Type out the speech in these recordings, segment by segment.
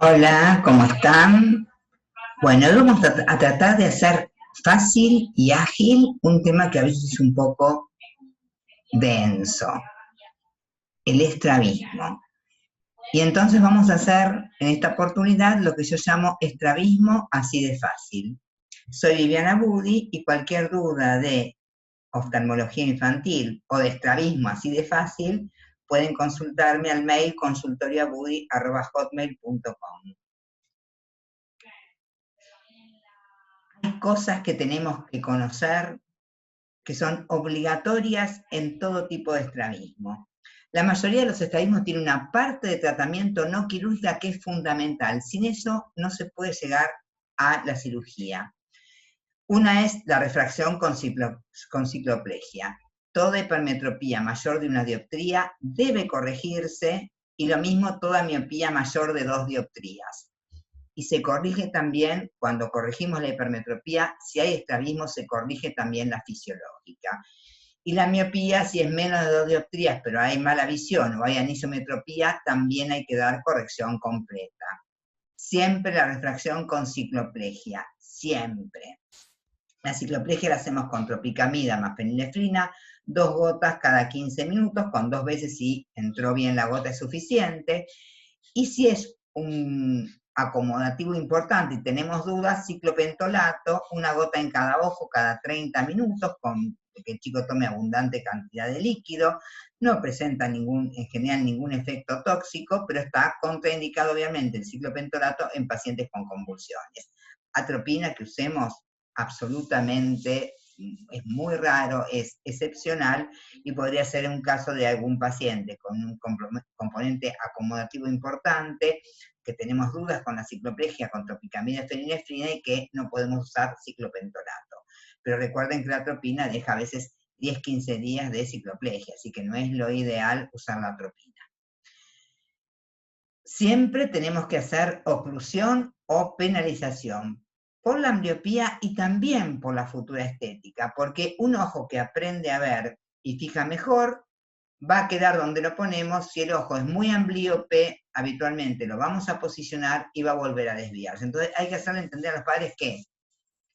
Hola, ¿cómo están? Bueno, hoy vamos a tratar de hacer fácil y ágil un tema que a veces es un poco denso, el estrabismo. Y entonces vamos a hacer en esta oportunidad lo que yo llamo estrabismo así de fácil. Soy Viviana Budi y cualquier duda de oftalmología infantil o de estrabismo así de fácil, pueden consultarme al mail consultoriabudi@hotmail.com. Hay cosas que tenemos que conocer que son obligatorias en todo tipo de estrabismo. La mayoría de los estrabismos tiene una parte de tratamiento no quirúrgica que es fundamental. Sin eso no se puede llegar a la cirugía. Una es la refracción con cicloplegia. Toda hipermetropía mayor de una dioptría debe corregirse y lo mismo toda miopía mayor de 2 dioptrías. Y se corrige también, cuando corregimos la hipermetropía, si hay estrabismo, se corrige también la fisiológica. Y la miopía, si es menos de 2 dioptrías, pero hay mala visión o hay anisometropía, también hay que dar corrección completa. Siempre la refracción con cicloplegia, siempre. La cicloplegia la hacemos con tropicamida más fenilefrina, 2 gotas cada 15 minutos, con 2 veces si entró bien la gota es suficiente. Y si es un acomodativo importante y tenemos dudas, ciclopentolato, 1 gota en cada ojo cada 30 minutos, con que el chico tome abundante cantidad de líquido, no presenta en general ningún efecto tóxico, pero está contraindicado obviamente el ciclopentolato en pacientes con convulsiones. Atropina que usemos absolutamente, es muy raro, es excepcional y podría ser un caso de algún paciente con un componente acomodativo importante, que tenemos dudas con la cicloplegia, con tropicamida y fenilefrina y que no podemos usar ciclopentolato. Pero recuerden que la atropina deja a veces 10-15 días de cicloplegia, así que no es lo ideal usar la atropina. Siempre tenemos que hacer oclusión o penalización por la ambliopía y también por la futura estética, porque un ojo que aprende a ver y fija mejor va a quedar donde lo ponemos. Si el ojo es muy amblíope, habitualmente lo vamos a posicionar y va a volver a desviarse. Entonces hay que hacerle entender a los padres que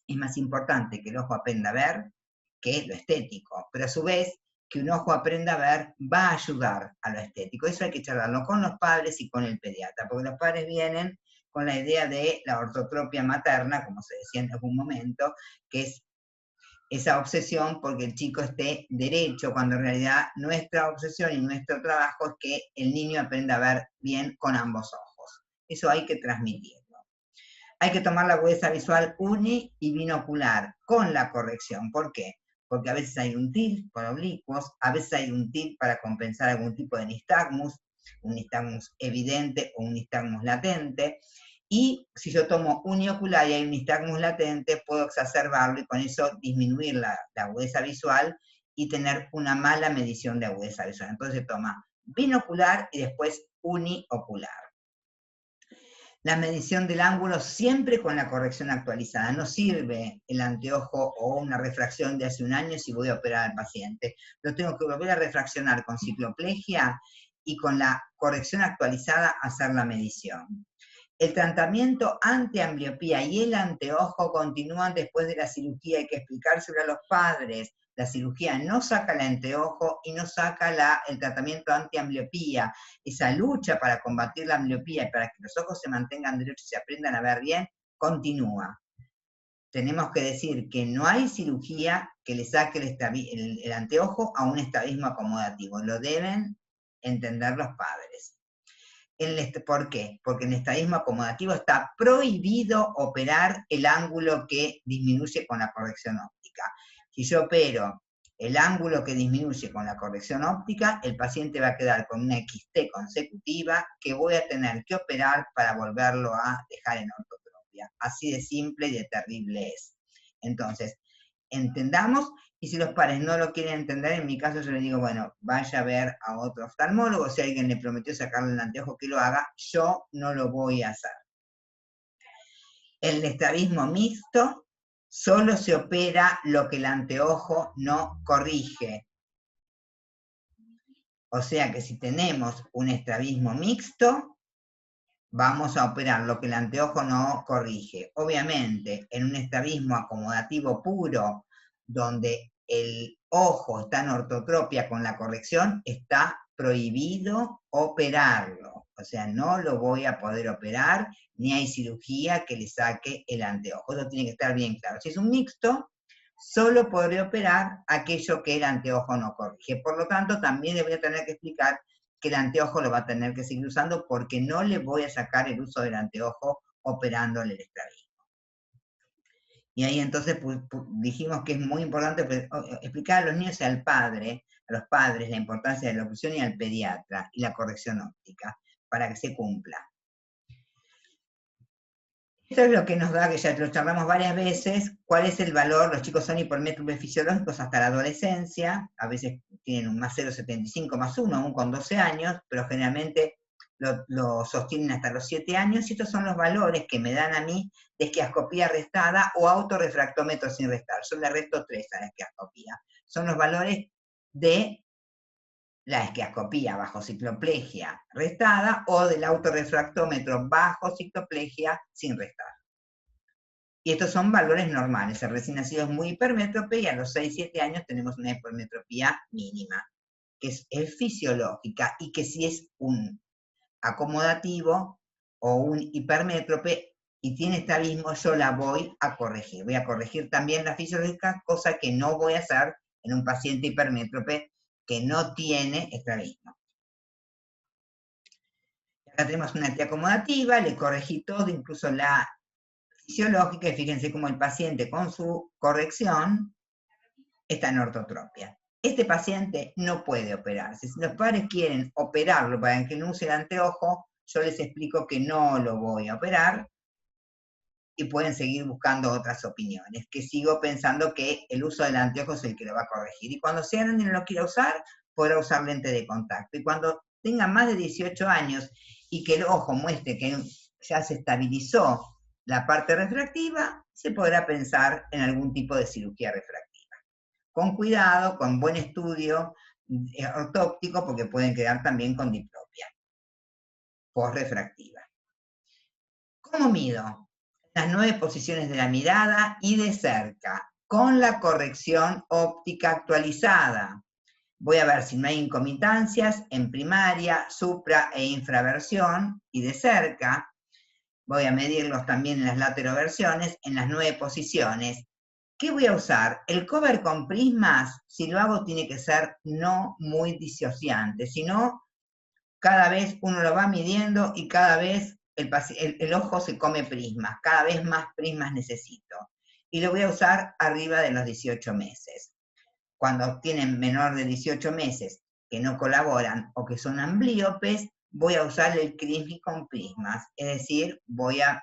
es más importante que el ojo aprenda a ver que lo estético, pero a su vez que un ojo aprenda a ver va a ayudar a lo estético. Eso hay que charlarlo con los padres y con el pediatra, porque los padres vienen con la idea de la ortotropia materna, como se decía en algún momento, que es esa obsesión porque el chico esté derecho, cuando en realidad nuestra obsesión y nuestro trabajo es que el niño aprenda a ver bien con ambos ojos. Eso hay que transmitirlo. Hay que tomar la agudeza visual uni y binocular con la corrección. ¿Por qué? Porque a veces hay un TIL con oblicuos, a veces hay un TIL para compensar algún tipo de nistagmus, un nistagmus evidente o un nistagmus latente, y si yo tomo uniocular y hay un nistagmus latente, puedo exacerbarlo y con eso disminuir la agudeza visual y tener una mala medición de agudeza visual. Entonces se toma binocular y después uniocular. La medición del ángulo siempre con la corrección actualizada. No sirve el anteojo o una refracción de hace un año si voy a operar al paciente. Lo tengo que volver a refraccionar con cicloplegia y con la corrección actualizada hacer la medición. El tratamiento antiambliopía y el anteojo continúan después de la cirugía. Hay que explicárselo a los padres. La cirugía no saca el anteojo y no saca el tratamiento antiambliopía. Esa lucha para combatir la ambliopía y para que los ojos se mantengan derechos y se aprendan a ver bien, continúa. Tenemos que decir que no hay cirugía que le saque el anteojo a un estrabismo acomodativo. Lo deben entender los padres. ¿Por qué? Porque en el estrabismo acomodativo está prohibido operar el ángulo que disminuye con la corrección óptica. Si yo opero el ángulo que disminuye con la corrección óptica, el paciente va a quedar con una XT consecutiva que voy a tener que operar para volverlo a dejar en ortotropia. Así de simple y de terrible es. Entonces, entendamos, y si los padres no lo quieren entender, en mi caso yo les digo, bueno, vaya a ver a otro oftalmólogo, si alguien le prometió sacarle el anteojo que lo haga, yo no lo voy a hacer. El estrabismo mixto solo se opera lo que el anteojo no corrige. O sea que si tenemos un estrabismo mixto, vamos a operar lo que el anteojo no corrige. Obviamente, en un estrabismo acomodativo puro, donde el ojo está en ortotropia con la corrección, está prohibido operarlo. O sea, no lo voy a poder operar, ni hay cirugía que le saque el anteojo. Eso tiene que estar bien claro. Si es un mixto, solo podré operar aquello que el anteojo no corrige. Por lo tanto, también le voy a tener que explicar que el anteojo lo va a tener que seguir usando porque no le voy a sacar el uso del anteojo operándole el estrabismo. Y ahí entonces dijimos que es muy importante explicar a los niños y a los padres, la importancia de la oclusión y al pediatra y la corrección óptica para que se cumpla. Esto es lo que nos da, que ya lo charlamos varias veces, cuál es el valor. Los chicos son hipermétropes fisiológicos hasta la adolescencia, a veces tienen un más 0,75 más 1, aún con 12 años, pero generalmente lo sostienen hasta los 7 años, y estos son los valores que me dan a mí de esquiascopía restada o autorrefractómetro sin restar. Yo le resto 3 a la esquiascopía. Son los valores de la esquiascopía bajo cicloplegia restada o del autorrefractómetro bajo cicloplegia sin restar. Y estos son valores normales. El recién nacido es muy hipermétrope y a los 6-7 años tenemos una hipermetropía mínima, que es fisiológica y que si es un acomodativo o un hipermétrope y tiene estrabismo, yo la voy a corregir. Voy a corregir también la fisiológica, cosa que no voy a hacer en un paciente hipermétrope que no tiene estrabismo. Acá tenemos una T acomodativa, le corregí todo, incluso la fisiológica, y fíjense cómo el paciente con su corrección está en ortotropia. Este paciente no puede operarse. Si los padres quieren operarlo para que no use el anteojo, yo les explico que no lo voy a operar y pueden seguir buscando otras opiniones, que sigo pensando que el uso del anteojo es el que lo va a corregir. Y cuando sea grande y no lo quiera usar, podrá usar lente de contacto. Y cuando tenga más de 18 años y que el ojo muestre que ya se estabilizó la parte refractiva, se podrá pensar en algún tipo de cirugía refractiva. Con cuidado, con buen estudio ortóptico, porque pueden quedar también con diplopia postrefractiva. ¿Cómo mido? Las 9 posiciones de la mirada y de cerca, con la corrección óptica actualizada. Voy a ver si no hay incomitancias en primaria, supra e infraversión, y de cerca voy a medirlos también en las lateroversiones, en las 9 posiciones. ¿Qué voy a usar? El cover con prismas, si lo hago, tiene que ser no muy disociante, sino cada vez uno lo va midiendo y cada vez el ojo se come prismas, cada vez más prismas necesito. Y lo voy a usar arriba de los 18 meses. Cuando tienen menor de 18 meses que no colaboran o que son ambliopes, voy a usar el Crismi con prismas, es decir, voy a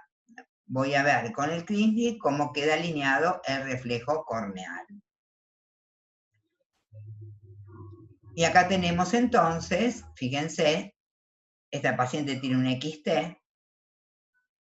ver con el Crismi cómo queda alineado el reflejo corneal. Y acá tenemos entonces, fíjense, esta paciente tiene un XT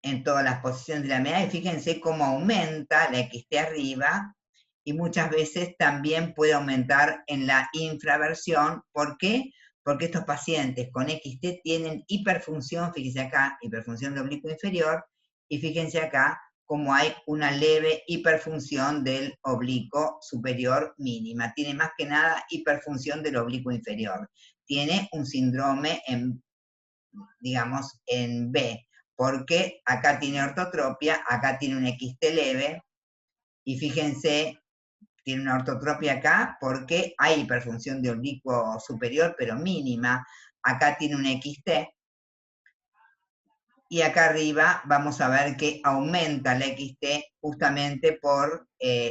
en todas las posiciones de la mirada, y fíjense cómo aumenta la XT arriba, y muchas veces también puede aumentar en la infraversión. ¿Por qué? Porque estos pacientes con XT tienen hiperfunción, fíjense acá, hiperfunción de oblicuo inferior, y fíjense acá cómo hay una leve hiperfunción del oblicuo superior mínima. Tiene más que nada hiperfunción del oblicuo inferior. Tiene un síndrome digamos, en B, porque acá tiene ortotropia, acá tiene un XT leve, y fíjense, tiene una ortotropia acá porque hay hiperfunción de oblicuo superior, pero mínima. Acá tiene un XT, y acá arriba vamos a ver que aumenta la XT justamente por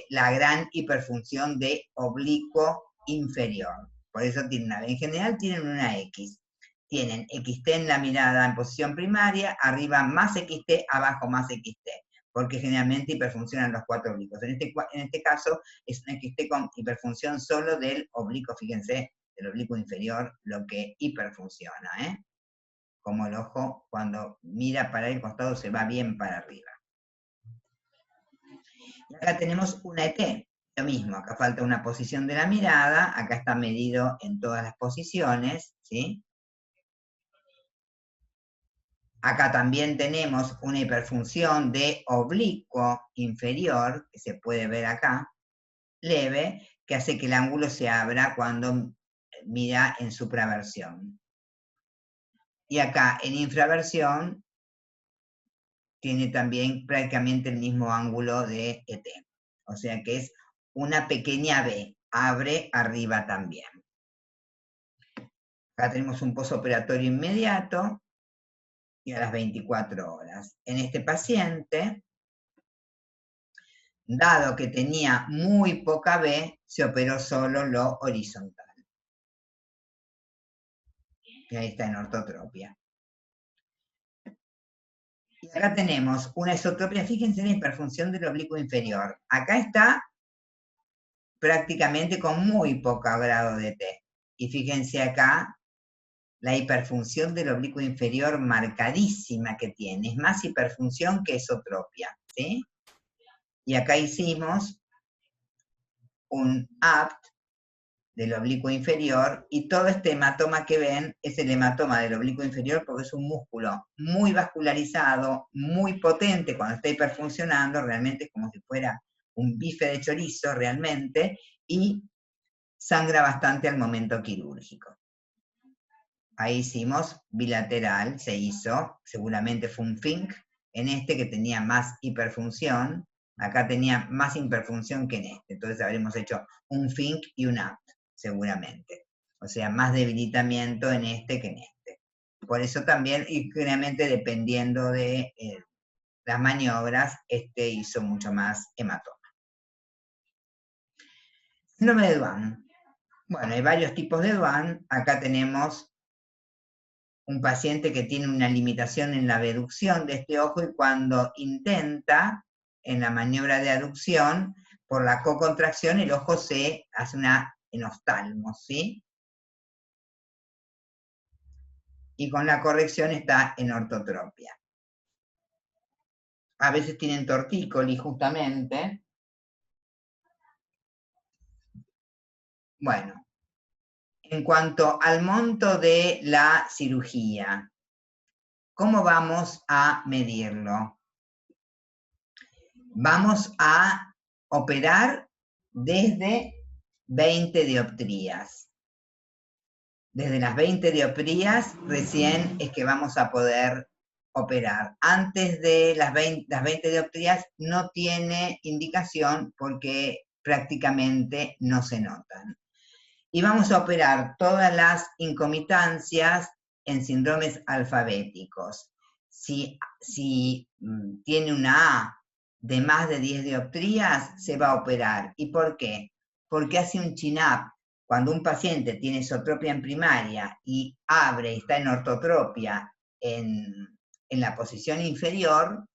la gran hiperfunción de oblicuo inferior. Por eso tienen una B. En general tienen una X. Tienen XT en la mirada en posición primaria, arriba más XT, abajo más XT, porque generalmente hiperfuncionan los 4 oblicuos. En este caso es un XT con hiperfunción solo del oblicuo, fíjense, del oblicuo inferior, lo que hiperfunciona, como el ojo cuando mira para el costado se va bien para arriba. Y acá tenemos una ET, lo mismo, acá falta una posición de la mirada, acá está medido en todas las posiciones, ¿sí? Acá también tenemos una hiperfunción de oblicuo inferior, que se puede ver acá, leve, que hace que el ángulo se abra cuando mira en supraversión. Y acá en infraversión tiene también prácticamente el mismo ángulo de ET. O sea que es una pequeña B, abre arriba también. Acá tenemos un postoperatorio inmediato y a las 24 horas. En este paciente, dado que tenía muy poca B, se operó solo lo horizontal. Y ahí está en ortotropia. Y acá tenemos una esotropia, fíjense en la hiperfunción del oblicuo inferior. Acá está prácticamente con muy poco grado de T. Y fíjense acá la hiperfunción del oblicuo inferior marcadísima que tiene. Es más hiperfunción que esotropia, ¿sí? Y acá hicimos un apt del oblicuo inferior, y todo este hematoma que ven es el hematoma del oblicuo inferior porque es un músculo muy vascularizado, muy potente cuando está hiperfuncionando, realmente es como si fuera un bife de chorizo realmente, y sangra bastante al momento quirúrgico. Ahí hicimos bilateral, se hizo, seguramente fue un FINC, en este que tenía más hiperfunción, acá tenía más hiperfunción que en este, entonces habremos hecho un FINC y un APT, seguramente. O sea, más debilitamiento en este que en este. Por eso también, y claramente dependiendo de las maniobras, este hizo mucho más hematoma. Síndrome de Duane. Bueno, hay varios tipos de Duane. Acá tenemos un paciente que tiene una limitación en la abducción de este ojo y cuando intenta, en la maniobra de aducción, por la cocontracción, el ojo se hace una enoftalmo, ¿sí? Y con la corrección está en ortotropia. A veces tienen tortícolis, justamente. Bueno, en cuanto al monto de la cirugía, ¿cómo vamos a medirlo? Vamos a operar desde 20 dioptrías. Desde las 20 dioptrías recién es que vamos a poder operar. Antes de las 20 dioptrías no tiene indicación porque prácticamente no se notan. Y vamos a operar todas las incomitancias en síndromes alfabéticos. Si tiene una A de más de 10 dioptrías, se va a operar. ¿Y por qué? Porque hace un chin-up. Cuando un paciente tiene esotropia en primaria y abre y está en ortotropia en la posición inferior,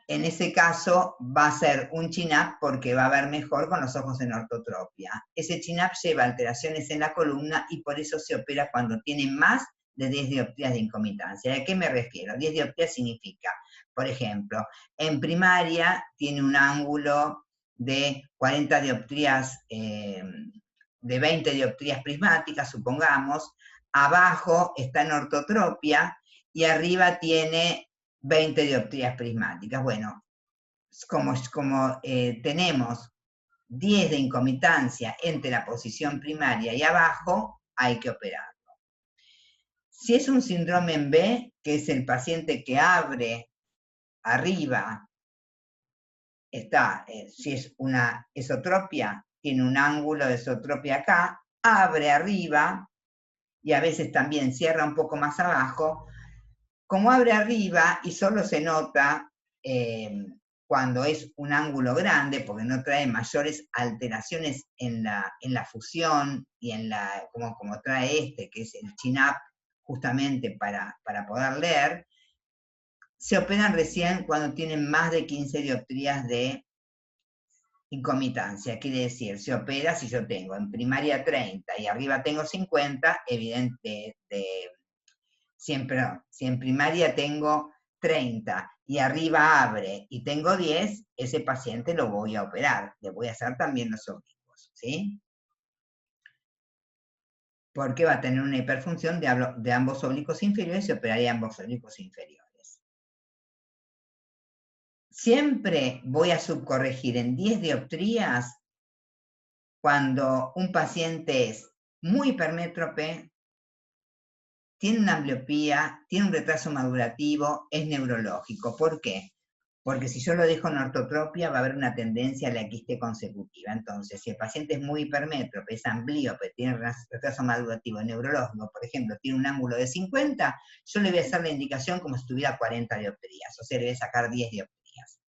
en ese caso va a ser un chin-up porque va a ver mejor con los ojos en ortotropia. Ese chin-up lleva alteraciones en la columna y por eso se opera cuando tiene más de 10 dioptrías de incomitancia. ¿A qué me refiero? 10 dioptrías significa, por ejemplo, en primaria tiene un ángulo de 40 dioptrías, de 20 dioptrías prismáticas, supongamos, abajo está en ortotropia y arriba tiene 20 dioptrías prismáticas. Bueno, como tenemos 10 de incomitancia entre la posición primaria y abajo, hay que operarlo. Si es un síndrome en B, que es el paciente que abre arriba, si es una esotropia, tiene un ángulo de esotropia acá, abre arriba y a veces también cierra un poco más abajo. Como abre arriba y solo se nota cuando es un ángulo grande, porque no trae mayores alteraciones en la fusión y como trae este, que es el chin-up, justamente para poder leer, se operan recién cuando tienen más de 15 dioptrías de incomitancia. Quiere decir, se opera si yo tengo en primaria 30 y arriba tengo 50, evidente, si en primaria tengo 30 y arriba abre y tengo 10, ese paciente lo voy a operar. Le voy a hacer también los oblicuos, ¿sí? porque va a tener una hiperfunción de ambos oblicuos inferiores y operaría ambos oblicuos inferiores. Siempre voy a subcorregir en 10 dioptrías cuando un paciente es muy hipermétrope, tiene una ambliopía, tiene un retraso madurativo, es neurológico. ¿Por qué? Porque si yo lo dejo en ortotropia va a haber una tendencia a la quiste consecutiva. Entonces, si el paciente es muy hipermétrope, es amblíope, tiene retraso madurativo neurológico, por ejemplo, tiene un ángulo de 50, yo le voy a hacer la indicación como si tuviera 40 dioptrías, o sea, le voy a sacar 10 dioptrías.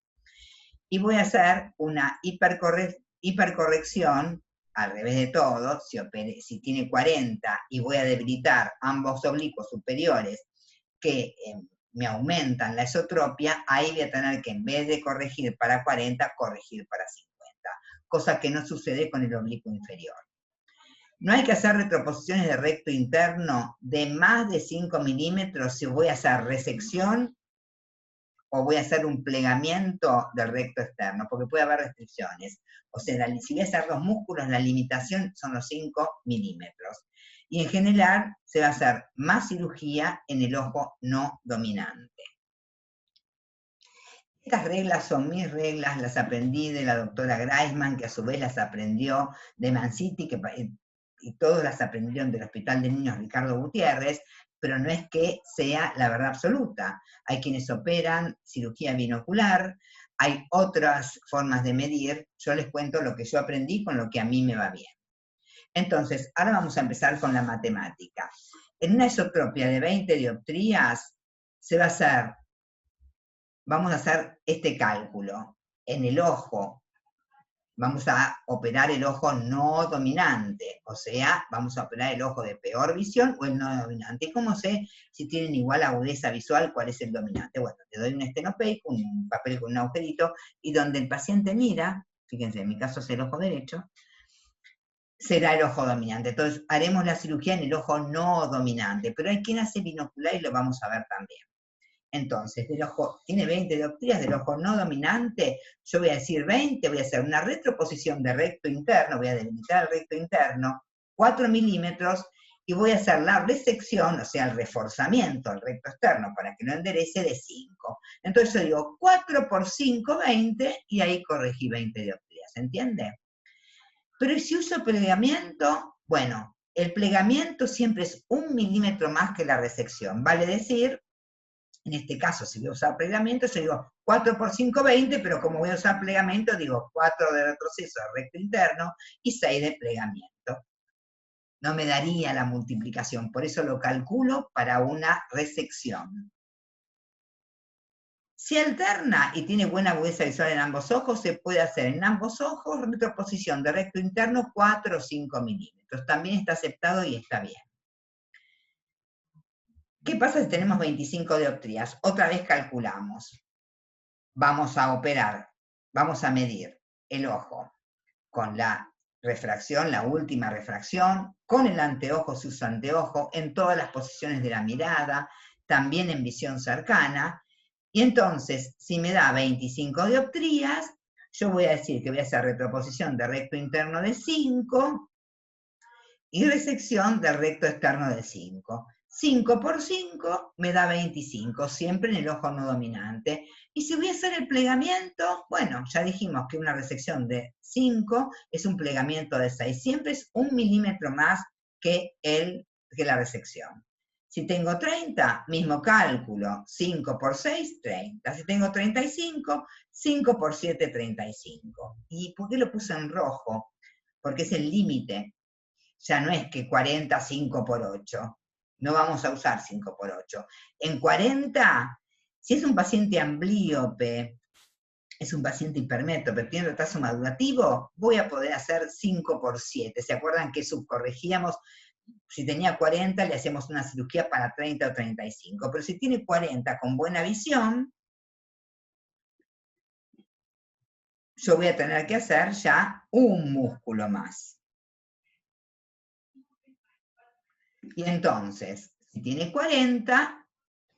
Y voy a hacer una hipercorrección al revés de todo, si tiene 40 y voy a debilitar ambos oblicuos superiores que me aumentan la esotropia, ahí voy a tener que en vez de corregir para 40, corregir para 50, cosa que no sucede con el oblicuo inferior. No hay que hacer retroposiciones de recto interno de más de 5 milímetros si voy a hacer resección o voy a hacer un plegamiento del recto externo, porque puede haber restricciones. O sea, si voy a hacer los músculos, la limitación son los 5 milímetros. Y en general se va a hacer más cirugía en el ojo no dominante. Estas reglas son mis reglas, las aprendí de la doctora Greisman, que a su vez las aprendió de Mancity, y todos las aprendieron del Hospital de Niños Ricardo Gutiérrez, pero no es que sea la verdad absoluta. Hay quienes operan cirugía binocular, hay otras formas de medir, yo les cuento lo que yo aprendí con lo que a mí me va bien. Entonces, ahora vamos a empezar con la matemática. En una esotropia de 20 dioptrías, vamos a hacer este cálculo. En el ojo, vamos a operar el ojo no dominante, o sea, vamos a operar el ojo de peor visión o el no dominante. ¿Y cómo sé si tienen igual agudeza visual cuál es el dominante? Bueno, le doy un estenopeico, un papel con un agujerito, y donde el paciente mira, fíjense, en mi caso es el ojo derecho, será el ojo dominante. Entonces, haremos la cirugía en el ojo no dominante, pero hay quien hace binocular y lo vamos a ver también. Entonces, del ojo, tiene 20 dioptrías del ojo no dominante, yo voy a decir 20, voy a hacer una retroposición de recto interno, voy a delimitar el recto interno, 4 milímetros, y voy a hacer la resección, o sea, el reforzamiento del recto externo para que no enderece de 5. Entonces yo digo 4 por 5, 20, y ahí corregí 20 dioptrías, ¿entiende? Pero si uso plegamiento, bueno, el plegamiento siempre es 1 milímetro más que la resección, vale decir, en este caso, si voy a usar plegamiento, yo digo 4 por 5, 20, pero como voy a usar plegamiento, digo 4 de retroceso de recto interno y 6 de plegamiento. No me daría la multiplicación, por eso lo calculo para una resección. Si alterna y tiene buena agudeza visual en ambos ojos, se puede hacer en ambos ojos retroposición de recto interno 4 o 5 milímetros. También está aceptado y está bien. ¿Qué pasa si tenemos 25 dioptrías? Otra vez calculamos. Vamos a operar, vamos a medir el ojo con la refracción, la última refracción, con el anteojo, si uso anteojo, en todas las posiciones de la mirada, también en visión cercana. Y entonces, si me da 25 dioptrías, yo voy a decir que voy a hacer retroposición de recto interno de 5 y resección del recto externo de 5. 5 por 5 me da 25, siempre en el ojo no dominante. Y si voy a hacer el plegamiento, bueno, ya dijimos que una resección de 5 es un plegamiento de 6, siempre es 1 milímetro más que la resección. Si tengo 30, mismo cálculo, 5 por 6, 30. Si tengo 35, 5 por 7, 35. ¿Y por qué lo puse en rojo? Porque es el límite. Ya no es que 40, 5 por 8. No vamos a usar 5 por 8. En 40, si es un paciente amblíope, es un paciente hipermétrope, tiene retraso madurativo, voy a poder hacer 5 por 7. ¿Se acuerdan que subcorregíamos? Si tenía 40, le hacemos una cirugía para 30 o 35. Pero si tiene 40 con buena visión, yo voy a tener que hacer ya un músculo más. Y entonces, si tiene 40,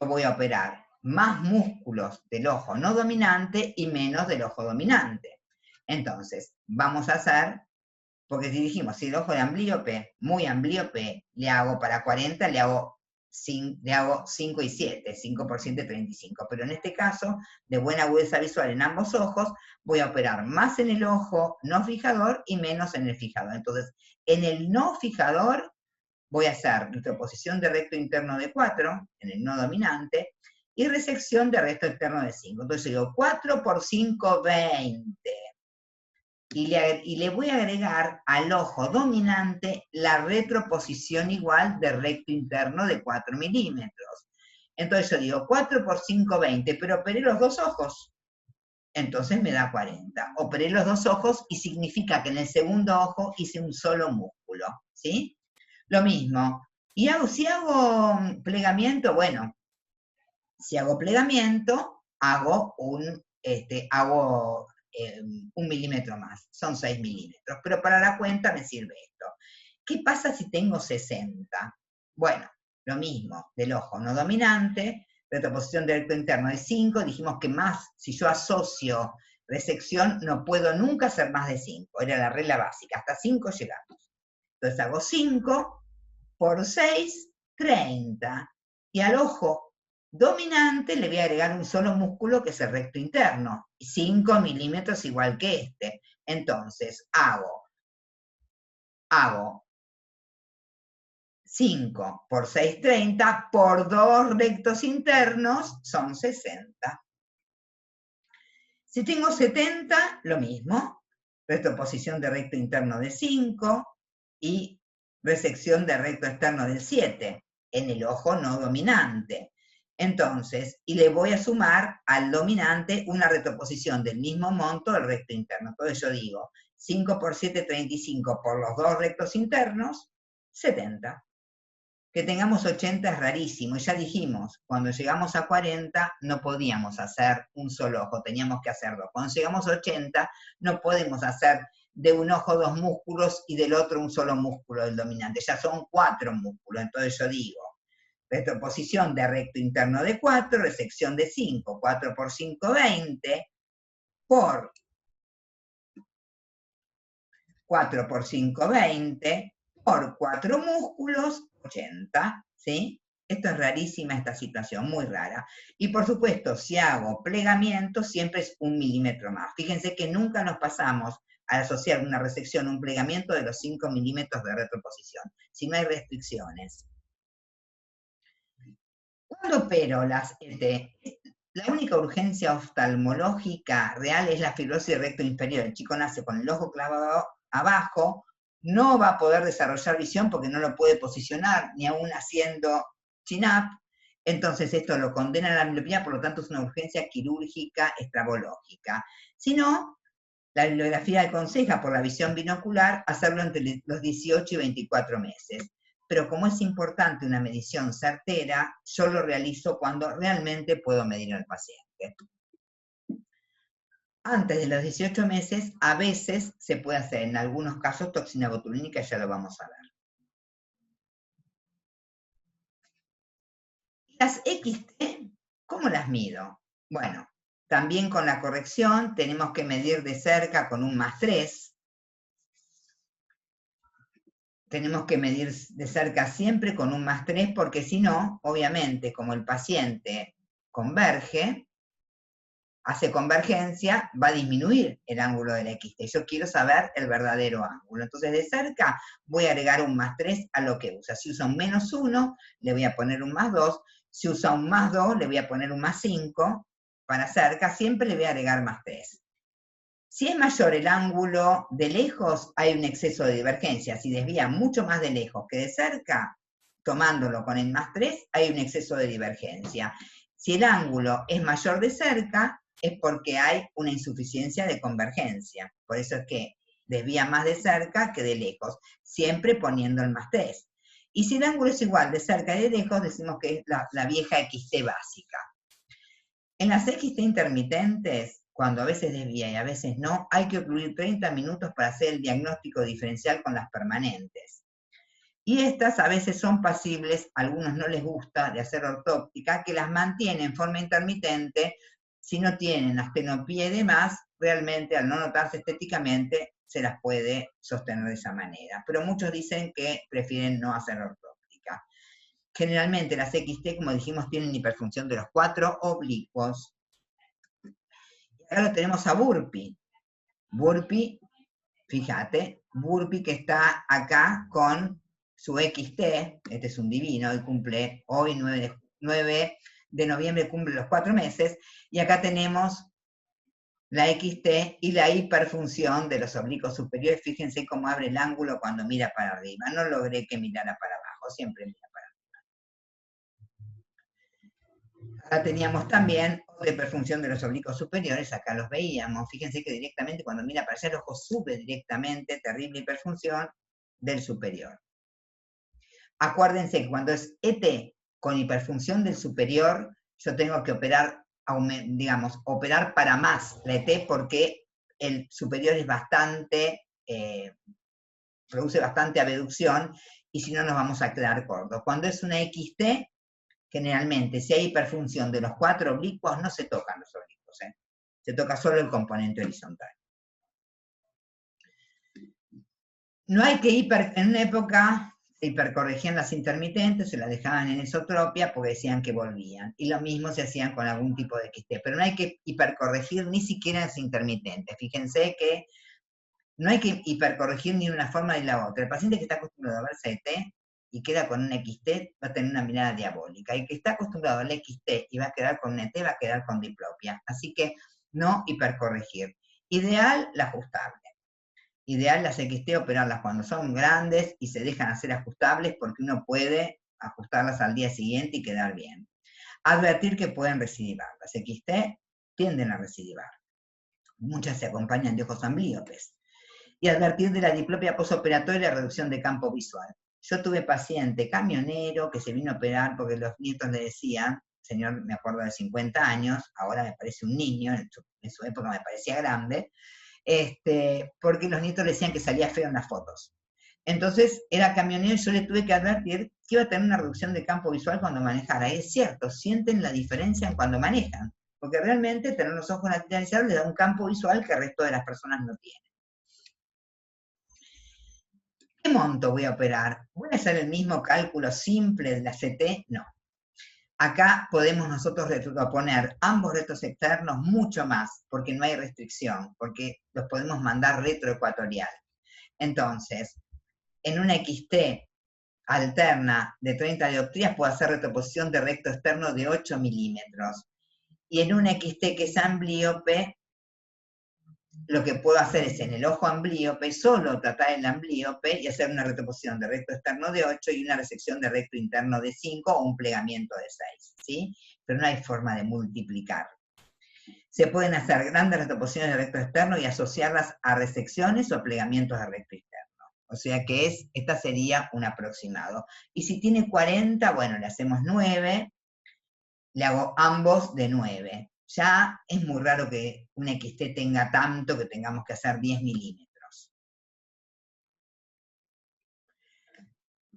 yo voy a operar más músculos del ojo no dominante y menos del ojo dominante. Entonces, vamos a hacer Porque si dijimos, si el ojo de amblíope, muy amblíope, le hago para 40, le hago 5 y 7, 5 por 7, 35. Pero en este caso, de buena agudeza visual en ambos ojos, voy a operar más en el ojo no fijador y menos en el fijador. Entonces, en el no fijador voy a hacer retroposición de recto interno de 4, en el no dominante, y resección de recto externo de 5. Entonces yo digo 4 por 5, 20. Y le voy a agregar al ojo dominante la retroposición igual de recto interno de 4 milímetros. Entonces yo digo 4 por 5, 20, pero operé los dos ojos. Entonces me da 40. Operé los dos ojos y significa que en el segundo ojo hice un solo músculo, ¿sí? Lo mismo. Y si hago plegamiento, bueno, si hago plegamiento, hago un milímetro más, son 6 milímetros, pero para la cuenta me sirve esto. ¿Qué pasa si tengo 60? Bueno, lo mismo, del ojo no dominante, retroposición del recto interno de 5, dijimos que más, si yo asocio resección, no puedo nunca hacer más de 5, era la regla básica, hasta 5 llegamos. Entonces hago 5 por 6, 30, y al ojo dominante le voy a agregar un solo músculo que es el recto interno, 5 milímetros igual que este. Entonces hago 5 por 6, 30, por 2 rectos internos son 60. Si tengo 70, lo mismo, retroposición de recto interno de 5 y resección de recto externo del 7 en el ojo no dominante. Entonces, y le voy a sumar al dominante una retroposición del mismo monto del recto interno. Entonces yo digo, 5 por 7, 35 por los dos rectos internos, 70. Que tengamos 80 es rarísimo, y ya dijimos, cuando llegamos a 40 no podíamos hacer un solo ojo, teníamos que hacer dos. Cuando llegamos a 80 no podemos hacer de un ojo 2 músculos y del otro un solo músculo del dominante, ya son 4 músculos. Entonces yo digo, retroposición de recto interno de 4, resección de 5, 4 por 5, 20, por 4 por 5, 20, por 4 músculos, 80, ¿sí? Esto es rarísima esta situación, muy rara. Y por supuesto, si hago plegamiento, siempre es 1 milímetro más. Fíjense que nunca nos pasamos al asociar una resección, un plegamiento de los 5 milímetros de retroposición, si no hay restricciones. Cuando opero la única urgencia oftalmológica real es la fibrosis del recto inferior. El chico nace con el ojo clavado abajo, no va a poder desarrollar visión porque no lo puede posicionar, ni aún haciendo chin-up. Entonces esto lo condena a la miopía, por lo tanto es una urgencia quirúrgica estrabológica. Si no, la bibliografía aconseja por la visión binocular hacerlo entre los 18 y 24 meses. Pero como es importante una medición certera, yo lo realizo cuando realmente puedo medir al paciente. Antes de los 18 meses, a veces se puede hacer, en algunos casos, toxina botulínica, ya lo vamos a ver. Las XT, ¿cómo las mido? Bueno, también con la corrección tenemos que medir de cerca con un +3. Tenemos que medir de cerca siempre con un +3, porque si no, obviamente, como el paciente converge, hace convergencia, va a disminuir el ángulo de la XT. Yo quiero saber el verdadero ángulo. Entonces, de cerca voy a agregar un +3 a lo que usa. Si usa un -1, le voy a poner un +2. Si usa un +2, le voy a poner un +5. Para cerca, siempre le voy a agregar +3. Si es mayor el ángulo de lejos, hay un exceso de divergencia. Si desvía mucho más de lejos que de cerca, tomándolo con el +3, hay un exceso de divergencia. Si el ángulo es mayor de cerca, es porque hay una insuficiencia de convergencia. Por eso es que desvía más de cerca que de lejos, siempre poniendo el +3. Y si el ángulo es igual de cerca y de lejos, decimos que es la vieja XT básica. En las XT intermitentes, cuando a veces desvía y a veces no, hay que ocluir 30 minutos para hacer el diagnóstico diferencial con las permanentes. Y estas a veces son pasibles, a algunos no les gusta, de hacer ortóptica, que las mantiene en forma intermitente. Si no tienen astenopía y demás, realmente al no notarse estéticamente, se las puede sostener de esa manera. Pero muchos dicen que prefieren no hacer ortóptica. Generalmente las XT, como dijimos, tienen hiperfunción de los 4 oblicuos. Y ahora lo tenemos a Burpee. Burpee, fíjate, Burpee que está acá con su XT, este es un divino, y cumple hoy 9 de noviembre, cumple los 4 meses, y acá tenemos la XT y la hiperfunción de los oblicuos superiores. Fíjense cómo abre el ángulo cuando mira para arriba. No logré que mirara para abajo, siempre mira para arriba. Acá teníamos también otra hiperfunción de los oblicuos superiores, acá los veíamos. Fíjense que directamente cuando mira para allá el ojo sube directamente, terrible hiperfunción del superior. Acuérdense que cuando es ET con hiperfunción del superior, yo tengo que operar, digamos, operar para más la ET porque el superior es bastante, produce bastante abducción y si no nos vamos a quedar cortos. Cuando es una XT, generalmente si hay hiperfunción de los 4 oblicuos, no se tocan los oblicuos, se toca solo el componente horizontal. No hay que en una época se hipercorregían las intermitentes, se las dejaban en esotropia porque decían que volvían. Y lo mismo se hacían con algún tipo de XT. Pero no hay que hipercorregir ni siquiera las intermitentes. Fíjense que no hay que hipercorregir ni de una forma ni la otra. El paciente que está acostumbrado a ver CT y queda con un XT va a tener una mirada diabólica. El que está acostumbrado al XT y va a quedar con un ET va a quedar con diplopia. Así que no hipercorregir. Ideal, la ajustable. Ideal las XT operarlas cuando son grandes y se dejan hacer ajustables porque uno puede ajustarlas al día siguiente y quedar bien. Advertir que pueden recidivar. Las XT tienden a recidivar. Muchas se acompañan de ojos amblíopes. Y advertir de la diplopia postoperatoria y la reducción de campo visual. Yo tuve paciente camionero que se vino a operar porque los nietos le decían, señor, me acuerdo de 50 años, ahora me parece un niño, en su época me parecía grande, porque los nietos le decían que salía feo en las fotos. Entonces era camionero y yo le tuve que advertir que iba a tener una reducción de campo visual cuando manejara. Y es cierto, sienten la diferencia en cuando manejan, porque realmente tener los ojos lateralizados le da un campo visual que el resto de las personas no tienen. ¿Qué monto voy a operar? ¿Voy a hacer el mismo cálculo simple de la CT? No. Acá podemos nosotros poner ambos retos externos mucho más, porque no hay restricción, porque los podemos mandar retroecuatorial. Entonces, en una XT alterna de 30 dioptrías puedo hacer retroposición de recto externo de 8 milímetros. Y en una XT que es amblíope, lo que puedo hacer es en el ojo amblíope, solo tratar el amblíope y hacer una retroposición de recto externo de 8 y una resección de recto interno de 5 o un plegamiento de 6, ¿sí? Pero no hay forma de multiplicar. Se pueden hacer grandes retroposiciones de recto externo y asociarlas a resecciones o plegamientos de recto interno. O sea que esta sería un aproximado. Y si tiene 40, bueno, le hacemos 9, le hago ambos de 9. Ya es muy raro que un XT tenga tanto que tengamos que hacer 10 milímetros.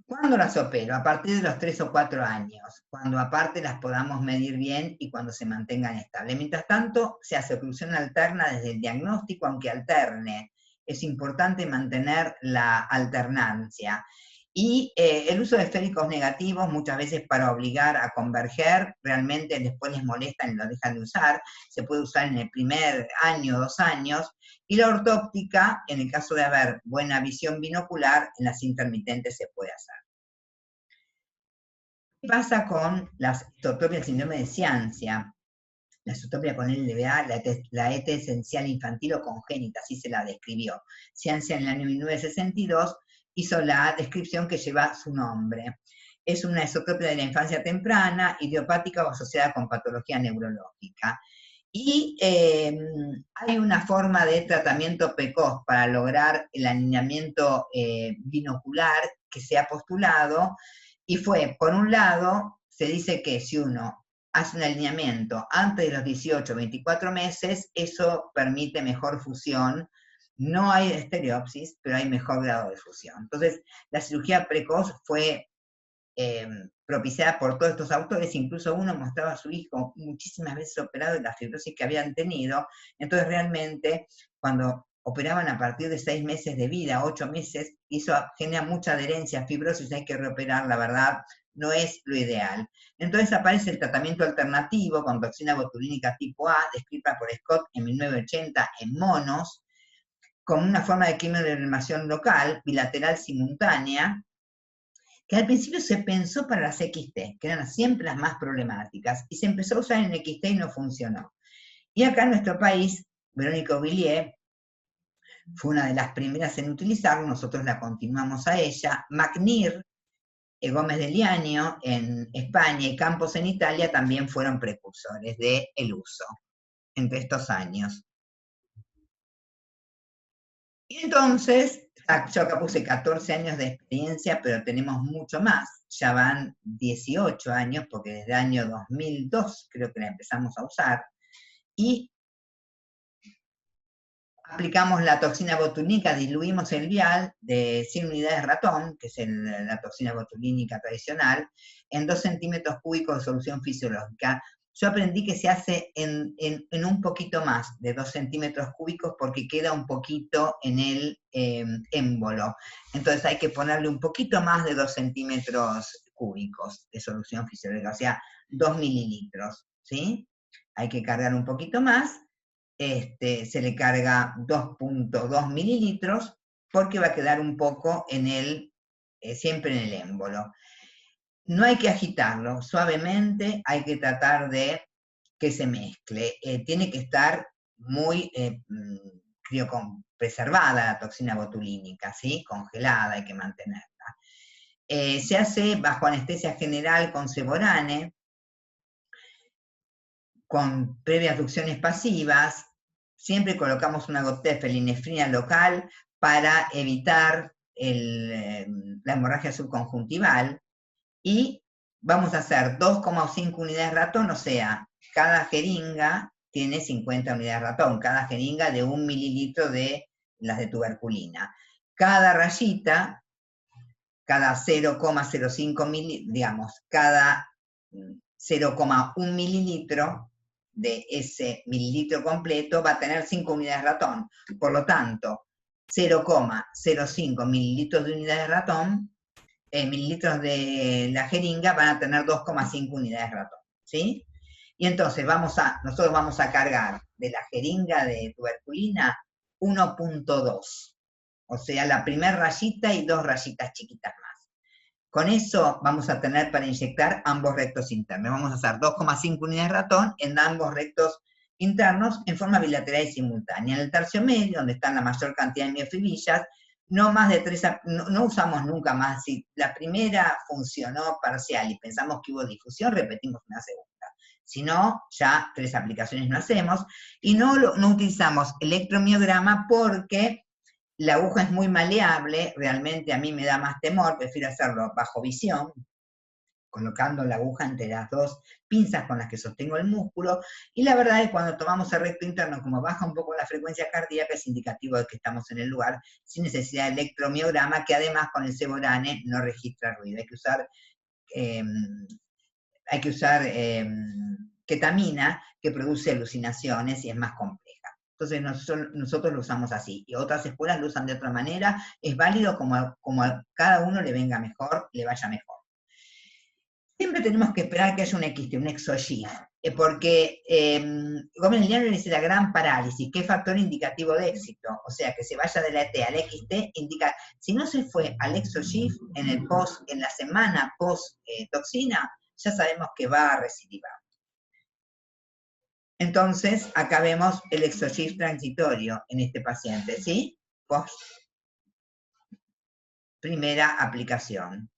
¿Cuándo las opero? A partir de los 3 o 4 años, cuando aparte las podamos medir bien y cuando se mantengan estables. Mientras tanto, se hace oclusión alterna desde el diagnóstico, aunque alterne. Es importante mantener la alternancia. Y el uso de esféricos negativos, muchas veces para obligar a converger, realmente después les molestan y lo dejan de usar. Se puede usar en el primer año, 2 años. Y la ortóptica, en el caso de haber buena visión binocular, en las intermitentes se puede hacer. ¿Qué pasa con la isotopia del síndrome de Ciancia? La isotopia con LVA, la ET esencial infantil o congénita, así se la describió. Ciancia en el año 1962 hizo la descripción que lleva su nombre. Es una isotopia de la infancia temprana, idiopática o asociada con patología neurológica. Y hay una forma de tratamiento precoz para lograr el alineamiento binocular que se ha postulado, y fue, por un lado, se dice que si uno hace un alineamiento antes de los 18 24 meses, eso permite mejor fusión. No hay estereopsis, pero hay mejor grado de fusión. Entonces, la cirugía precoz fue propiciada por todos estos autores, incluso uno mostraba a su hijo muchísimas veces operado de la fibrosis que habían tenido. Entonces realmente cuando operaban a partir de 6 meses de vida, 8 meses, y eso genera mucha adherencia, fibrosis, hay que reoperar, la verdad, no es lo ideal. Entonces aparece el tratamiento alternativo con toxina botulínica tipo A, descrita por Scott en 1980 en monos, con una forma de quimioreanimación local, bilateral simultánea, que al principio se pensó para las XT, que eran siempre las más problemáticas, y se empezó a usar en XT y no funcionó. Y acá en nuestro país, Verónica Villiers fue una de las primeras en utilizarlo, nosotros la continuamos a ella. McNear, Gómez de Liaño en España y Campos en Italia también fueron precursores del uso entre estos años. Y entonces, yo acá puse 14 años de experiencia, pero tenemos mucho más. Ya van 18 años, porque desde el año 2002 creo que la empezamos a usar. Y aplicamos la toxina botulínica, diluimos el vial de 100 unidades ratón, que es la toxina botulínica tradicional, en 2 centímetros cúbicos de solución fisiológica. Yo aprendí que se hace en un poquito más de 2 centímetros cúbicos porque queda un poquito en el émbolo. Entonces hay que ponerle un poquito más de 2 centímetros cúbicos de solución fisiológica, o sea, 2 mililitros, ¿sí? Hay que cargar un poquito más. Se le carga 2.2 mililitros porque va a quedar un poco en siempre en el émbolo. No hay que agitarlo, suavemente hay que tratar de que se mezcle. Tiene que estar muy preservada la toxina botulínica, ¿sí? Congelada, hay que mantenerla. Se hace bajo anestesia general con Seborane, con previas ducciones pasivas. Siempre colocamos una gota de felinefrina local para evitar la hemorragia subconjuntival, y vamos a hacer 2,5 unidades ratón, o sea, cada jeringa tiene 50 unidades ratón, cada jeringa de 1 mililitro de las de tuberculina. Cada rayita, cada 0,05 mililitros, digamos, cada 0,1 mililitro de ese mililitro completo va a tener 5 unidades de ratón. Por lo tanto, 0,05 mililitros de unidad de ratón, mililitros de la jeringa van a tener 2,5 unidades de ratón, ¿sí? Y entonces nosotros vamos a cargar de la jeringa de tuberculina 1.2, o sea, la primera rayita y 2 rayitas chiquitas más. Con eso vamos a tener para inyectar ambos rectos internos. Vamos a hacer 2,5 unidades de ratón en ambos rectos internos en forma bilateral y simultánea. En el tercio medio, donde están la mayor cantidad de miofibillas, no más de 3, no usamos nunca más. Si la primera funcionó parcial y pensamos que hubo difusión, repetimos una segunda. Si no, ya 3 aplicaciones no hacemos. Y no utilizamos electromiograma porque la aguja es muy maleable, realmente a mí me da más temor, prefiero hacerlo bajo visión, colocando la aguja entre las 2 pinzas con las que sostengo el músculo, y la verdad es que cuando tomamos el recto interno, como baja un poco la frecuencia cardíaca, es indicativo de que estamos en el lugar, sin necesidad de electromiograma, que además con el Seborane no registra ruido. Hay que usar ketamina, que produce alucinaciones y es más compleja. Entonces nosotros lo usamos así, y otras escuelas lo usan de otra manera. Es válido como a cada uno le venga mejor, le vaya mejor. Siempre tenemos que esperar que haya un XT, un exoGIF, porque Gómez de Liaño dice la gran parálisis, ¿qué factor indicativo de éxito? O sea, que se vaya de la ET al XT indica, si no se fue al exoGIF en la semana post toxina, ya sabemos que va a recidivar. Entonces, acá vemos el exoGIF transitorio en este paciente, ¿sí? Post primera aplicación.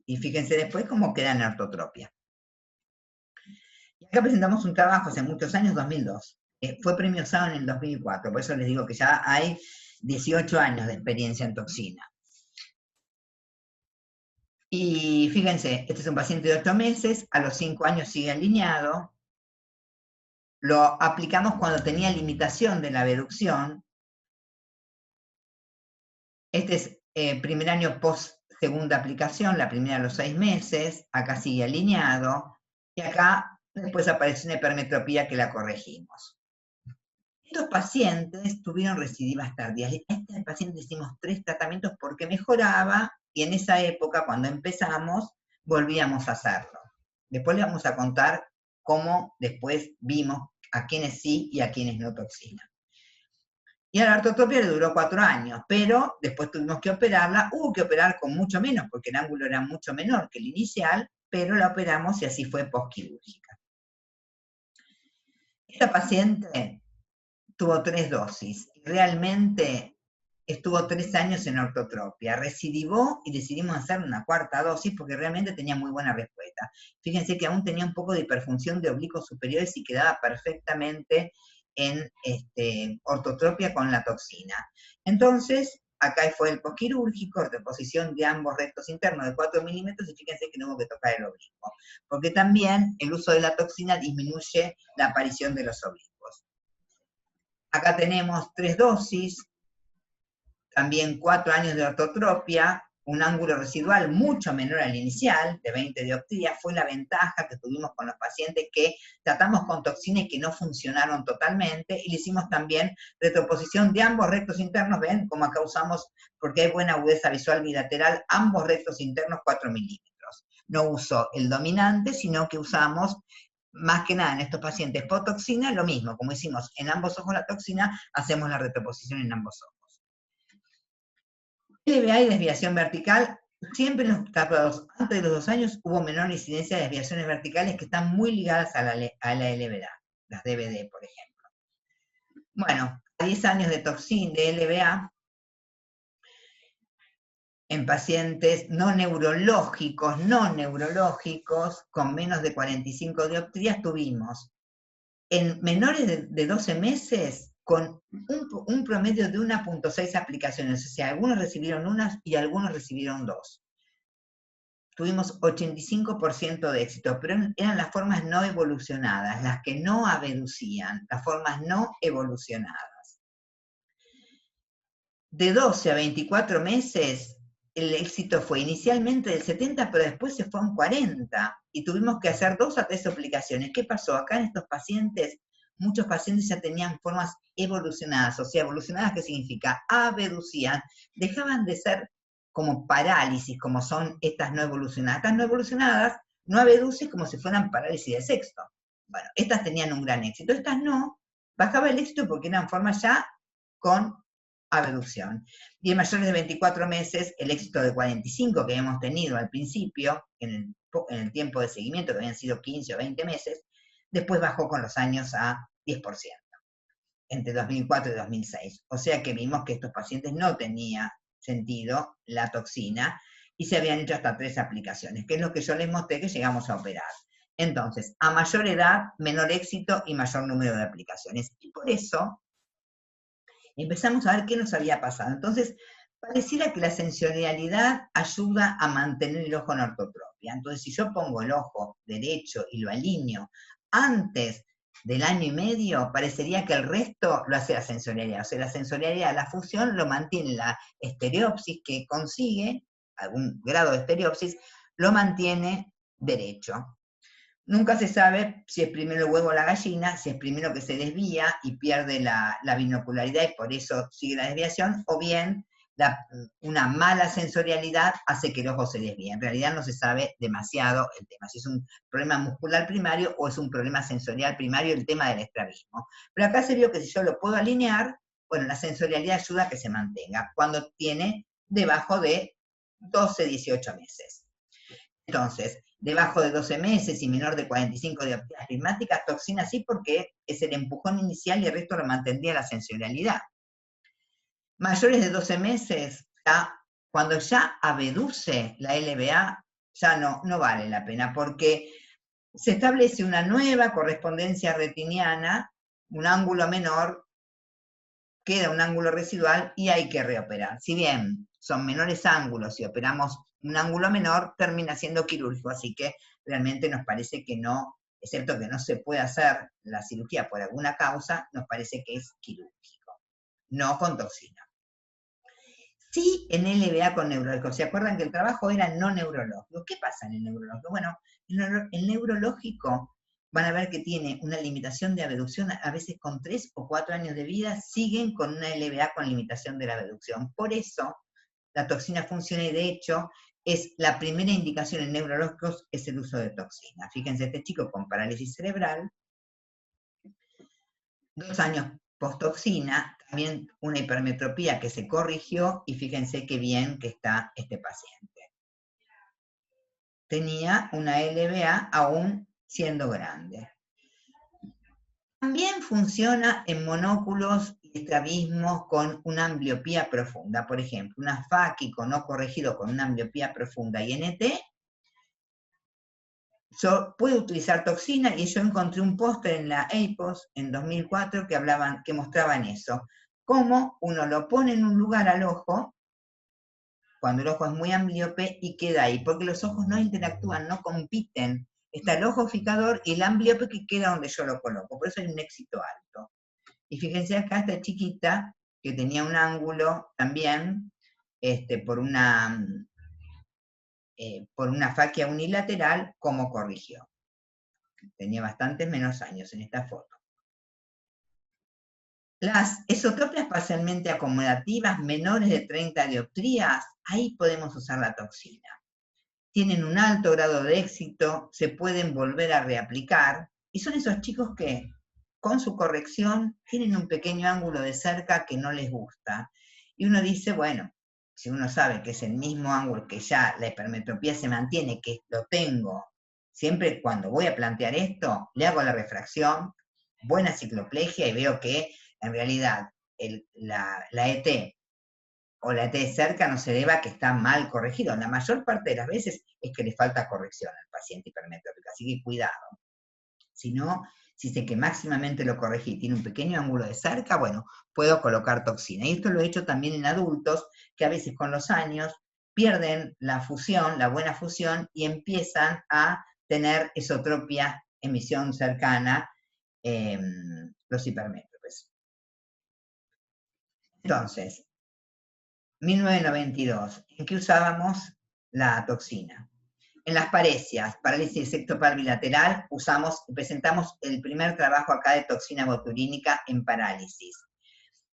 Y fíjense después cómo queda en ortotropia. Y acá presentamos un trabajo hace muchos años, 2002. Fue premio SAO en el 2004, por eso les digo que ya hay 18 años de experiencia en toxina. Y fíjense, este es un paciente de 8 meses, a los 5 años sigue alineado. Lo aplicamos cuando tenía limitación de la abducción. Este es primer año post segunda aplicación, la primera a los 6 meses, acá sigue alineado, y acá después aparece una hipermetropía que la corregimos. Estos pacientes tuvieron recidivas tardías. A este paciente hicimos 3 tratamientos porque mejoraba, y en esa época, cuando empezamos, volvíamos a hacerlo. Después les vamos a contar cómo después vimos a quienes sí y a quienes no toxina. Y a la ortotropia le duró 4 años, pero después tuvimos que operarla, hubo que operar con mucho menos, porque el ángulo era mucho menor que el inicial, pero la operamos y así fue postquirúrgica. Esta paciente tuvo 3 dosis, y realmente estuvo 3 años en ortotropia, recidivó y decidimos hacer una 4ª dosis porque realmente tenía muy buena respuesta. Fíjense que aún tenía un poco de hiperfunción de oblicuos superiores y quedaba perfectamente en ortotropia con la toxina. Entonces, acá fue el postquirúrgico, reposición de ambos rectos internos de 4 milímetros, y fíjense que no hubo que tocar el oblicuo, porque también el uso de la toxina disminuye la aparición de los oblicuos. Acá tenemos 3 dosis, también 4 años de ortotropia, un ángulo residual mucho menor al inicial, de 20 dioptrías. Fue la ventaja que tuvimos con los pacientes que tratamos con toxina y que no funcionaron totalmente, y le hicimos también retroposición de ambos rectos internos. Ven cómo acá usamos, porque hay buena agudeza visual bilateral, ambos rectos internos 4 milímetros. No uso el dominante, sino que usamos más que nada en estos pacientes potoxina, lo mismo, como hicimos en ambos ojos la toxina, hacemos la retroposición en ambos ojos. LVA y desviación vertical, siempre en los tapados antes de los 2 años hubo menor incidencia de desviaciones verticales que están muy ligadas a la LVA, las DVD, por ejemplo. Bueno, a 10 años de toxina de LVA, en pacientes no neurológicos, con menos de 45 dioptrías, tuvimos en menores de 12 meses con un promedio de 1.6 aplicaciones, o sea, algunos recibieron unas y algunos recibieron 2. Tuvimos 85% de éxito, pero eran las formas no evolucionadas, las que no abducían, las formas no evolucionadas. De 12 a 24 meses, el éxito fue inicialmente del 70, pero después se fue a un 40, y tuvimos que hacer 2 a 3 aplicaciones. ¿Qué pasó? Acá en estos pacientes, muchos pacientes ya tenían formas evolucionadas, o sea, evolucionadas, ¿qué significa? Abducían, dejaban de ser como parálisis, como son estas no evolucionadas. Estas no evolucionadas no abducen como si fueran parálisis de sexto. Bueno, estas tenían un gran éxito, estas no, bajaba el éxito porque eran formas ya con abducción. Y en mayores de 24 meses, el éxito de 45 que habíamos tenido al principio, en el tiempo de seguimiento, que habían sido 15 o 20 meses, después bajó con los años a 10%, entre 2004 y 2006. O sea que vimos que estos pacientes no tenía sentido la toxina, y se habían hecho hasta 3 aplicaciones, que es lo que yo les mostré que llegamos a operar. Entonces, a mayor edad, menor éxito y mayor número de aplicaciones. Y por eso empezamos a ver qué nos había pasado. Entonces, pareciera que la sensorialidad ayuda a mantener el ojo en ortotropia. Entonces, si yo pongo el ojo derecho y lo alineo antes del año y medio, parecería que el resto lo hace la sensorialidad. O sea, la sensorialidad, la fusión lo mantiene, la estereopsis que consigue, algún grado de estereopsis, lo mantiene derecho. Nunca se sabe si es primero el huevo o la gallina, si es primero que se desvía y pierde la binocularidad y por eso sigue la desviación, o bien una mala sensorialidad hace que el ojo se desvíe. En realidad no se sabe demasiado el tema, si es un problema muscular primario o es un problema sensorial primario, el tema del estrabismo. Pero acá se vio que si yo lo puedo alinear, bueno, la sensorialidad ayuda a que se mantenga cuando tiene debajo de 12, 18 meses. Entonces, debajo de 12 meses y menor de 45 dioptrías prismáticas, toxina sí, porque es el empujón inicial y el resto lo mantendría la sensorialidad. Mayores de 12 meses, cuando ya abduce la LVA, ya no vale la pena, porque se establece una nueva correspondencia retiniana, un ángulo menor, queda un ángulo residual y hay que reoperar. Si bien son menores ángulos y operamos un ángulo menor, termina siendo quirúrgico, así que realmente nos parece que no, excepto que no se puede hacer la cirugía por alguna causa, nos parece que es quirúrgico, no con toxina. Sí, en LVA con neurológico. ¿Se acuerdan que el trabajo era no neurológico? ¿Qué pasa en el neurológico? Bueno, el neurológico van a ver que tiene una limitación de abducción, a veces con 3 o 4 años de vida, siguen con una LVA con limitación de la abducción. Por eso, la toxina funciona y de hecho, es la primera indicación en neurológicos es el uso de toxina. Fíjense, este chico con parálisis cerebral, 2 años post-toxina, también una hipermetropía que se corrigió, y fíjense qué bien que está este paciente. Tenía una LVA aún siendo grande. También funciona en monóculos y estrabismos con una ambliopía profunda. Por ejemplo, un afáquico no corregido con una ambliopía profunda y NT puede utilizar toxina, y yo encontré un póster en la APOS en 2004 que mostraban eso. Cómo uno lo pone en un lugar al ojo, cuando el ojo es muy ambliope, y queda ahí, porque los ojos no interactúan, no compiten. Está el ojo fijador y el ambliope que queda donde yo lo coloco, por eso hay un éxito alto. Y fíjense acá esta chiquita, que tenía un ángulo también, por una faquia unilateral, cómo corrigió. Tenía bastantes menos años en esta foto. Las esotropias parcialmente acomodativas menores de 30 dioptrías, ahí podemos usar la toxina. Tienen un alto grado de éxito, se pueden volver a reaplicar, y son esos chicos que, con su corrección, tienen un pequeño ángulo de cerca que no les gusta. Y uno dice, bueno, si uno sabe que es el mismo ángulo, que ya la hipermetropía se mantiene, que lo tengo, siempre cuando voy a plantear esto, le hago la refracción, buena cicloplegia, y veo que en realidad la ET o la ET cerca no se deba a que está mal corregido. La mayor parte de las veces es que le falta corrección al paciente hipermetrópico, así que cuidado. Si no, si sé que máximamente lo corregí y tiene un pequeño ángulo de cerca, bueno, puedo colocar toxina. Y esto lo he hecho también en adultos que a veces con los años pierden la fusión, la buena fusión, y empiezan a tener esotropia, emisión cercana, los hipermétropes. Entonces, 1992, ¿en qué usábamos la toxina? En las paresias, parálisis del septo par bilateral, presentamos el primer trabajo acá de toxina boturínica en parálisis,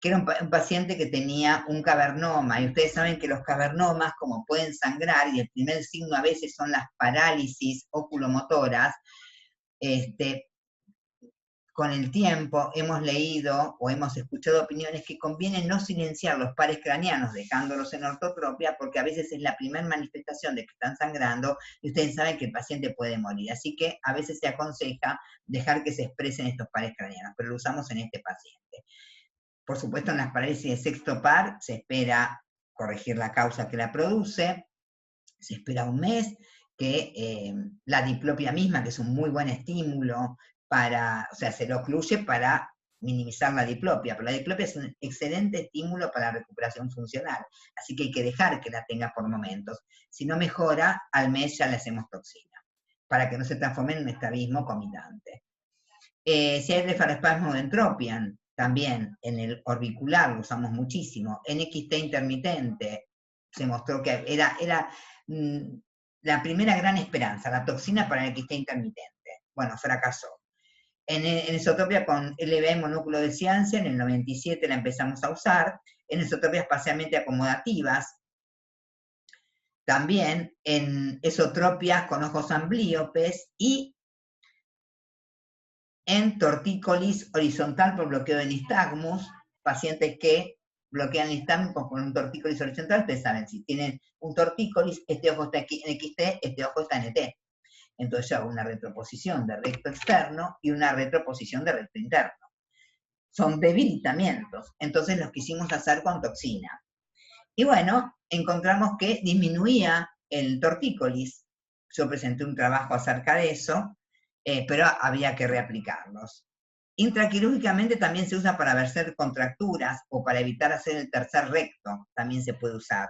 que era un paciente que tenía un cavernoma, y ustedes saben que los cavernomas, como pueden sangrar, y el primer signo a veces son las parálisis oculomotoras, con el tiempo hemos leído o hemos escuchado opiniones que conviene no silenciar los pares craneanos dejándolos en ortotropia, porque a veces es la primera manifestación de que están sangrando y ustedes saben que el paciente puede morir. Así que a veces se aconseja dejar que se expresen estos pares craneanos, pero lo usamos en este paciente. Por supuesto, en las parálisis de sexto par se espera corregir la causa que la produce, se espera un mes, que la diplopia misma, que es un muy buen estímulo, o sea, se lo ocluye para minimizar la diplopia, pero la diplopia es un excelente estímulo para la recuperación funcional, así que hay que dejar que la tenga por momentos. Si no mejora, al mes ya le hacemos toxina, para que no se transforme en un estrabismo comitante. Si hay blefaroespasmo de entropian, también en el orbicular lo usamos muchísimo. En XT intermitente se mostró que era la primera gran esperanza, la toxina para el XT intermitente. Bueno, fracasó. En esotropia con LVA y monóculo de Ciancia, en el 97 la empezamos a usar. En esotropias parcialmente acomodativas, también en esotropias con ojos amblíopes, y en tortícolis horizontal por bloqueo de nistagmus, pacientes que bloquean nistagmus con un tortícolis horizontal. Ustedes saben, si tienen un tortícolis, este ojo está aquí en XT, este ojo está en ET. Entonces yo hago una retroposición de recto externo y una retroposición de recto interno. Son debilitamientos, entonces los quisimos hacer con toxina. Y bueno, encontramos que disminuía el tortícolis. Yo presenté un trabajo acerca de eso, pero había que reaplicarlos. Intraquirúrgicamente también se usa para vencer contracturas o para evitar hacer el tercer recto, también se puede usar.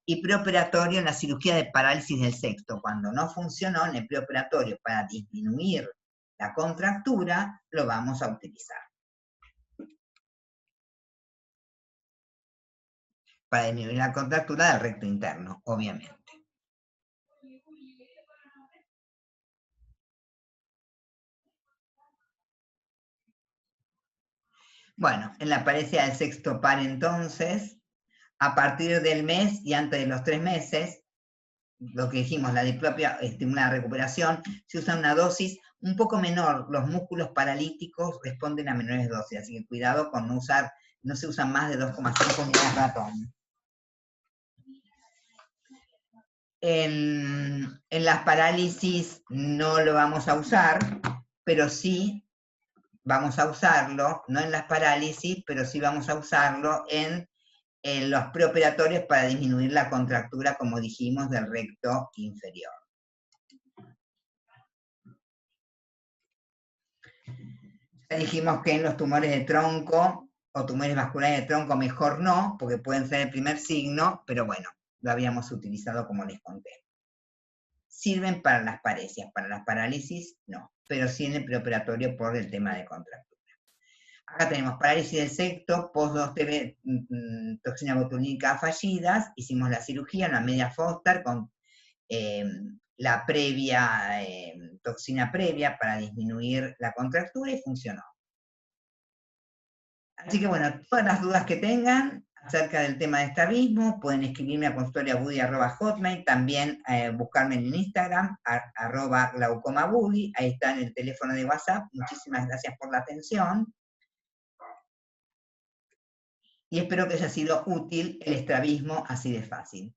Y preoperatorio en la cirugía de parálisis del sexto. Cuando no funcionó en el preoperatorio para disminuir la contractura, lo vamos a utilizar. Para disminuir la contractura del recto interno, obviamente. Bueno, en la paresia del sexto par entonces, a partir del mes y antes de los 3 meses, lo que dijimos, la diplopia estimula la recuperación, se usa una dosis un poco menor, los músculos paralíticos responden a menores dosis, así que cuidado con no usar, no se usan más de 2,5 unidades ratón. En las parálisis no lo vamos a usar, pero sí vamos a usarlo, no en las parálisis, pero sí vamos a usarlo en los preoperatorios para disminuir la contractura, como dijimos, del recto inferior. Ya dijimos que en los tumores de tronco o tumores vasculares de tronco mejor no, porque pueden ser el primer signo, pero bueno, lo habíamos utilizado como les conté. Sirven para las paresias, para las parálisis no, pero sí en el preoperatorio por el tema de contractura. Acá tenemos parálisis del septo, post-2 toxina botulínica fallidas, hicimos la cirugía, una media Foster con la previa, toxina previa para disminuir la contractura y funcionó. Así que bueno, todas las dudas que tengan acerca del tema de estrabismo, pueden escribirme a consultoriabudi@hotmail, también buscarme en Instagram, @glaucomabudi, ahí está en el teléfono de WhatsApp. Muchísimas gracias por la atención. Y espero que haya sido útil el estrabismo así de fácil.